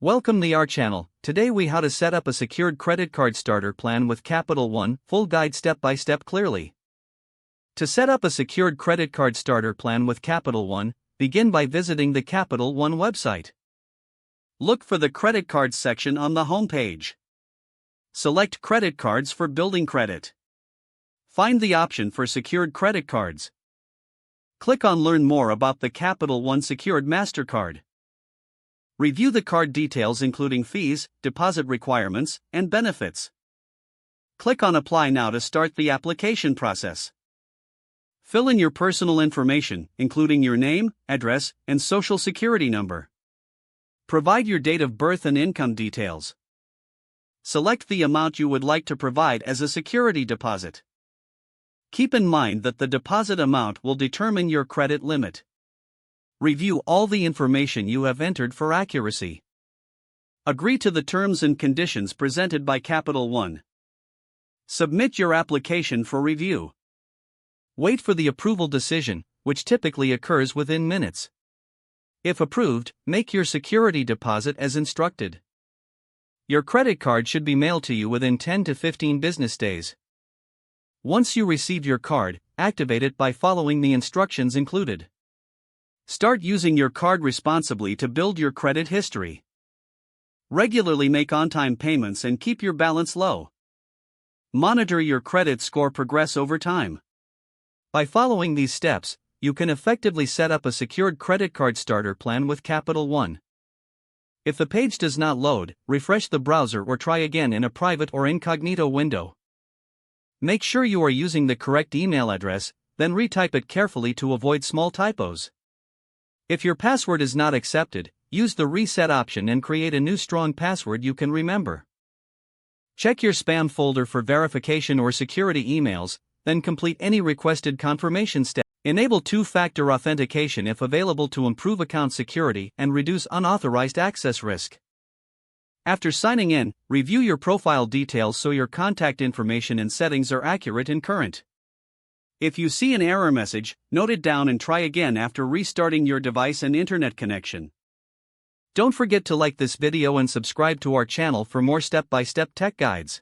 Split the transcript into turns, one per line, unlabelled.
Welcome to our channel. Today we how to set up a secured credit card starter plan with Capital One, full guide step by step clearly. To set up a secured credit card starter plan with Capital One, begin by visiting the Capital One website. Look for the credit cards section on the home page. Select credit cards for building credit. Find the option for secured credit cards. Click on Learn more about the Capital One secured MasterCard. Review the card details including fees, deposit requirements, and benefits. Click on Apply now to start the application process. Fill in your personal information, including your name, address, and social security number. Provide your date of birth and income details. Select the amount you would like to provide as a security deposit. Keep in mind that the deposit amount will determine your credit limit. Review all the information you have entered for accuracy. Agree to the terms and conditions presented by Capital One. Submit your application for review. Wait for the approval decision, which typically occurs within minutes. If approved, make your security deposit as instructed. Your credit card should be mailed to you within 10 to 15 business days. Once you receive your card, activate it by following the instructions included. Start using your card responsibly to build your credit history. Regularly make on-time payments and keep your balance low. Monitor your credit score progress over time. By following these steps, you can effectively set up a secured credit card starter plan with Capital One. If the page does not load, refresh the browser or try again in a private or incognito window. Make sure you are using the correct email address, then retype it carefully to avoid small typos. If your password is not accepted, use the reset option and create a new strong password you can remember. Check your spam folder for verification or security emails, then complete any requested confirmation step. Enable two-factor authentication if available to improve account security and reduce unauthorized access risk. After signing in, review your profile details so your contact information and settings are accurate and current. If you see an error message, note it down and try again after restarting your device and internet connection. Don't forget to like this video and subscribe to our channel for more step-by-step tech guides.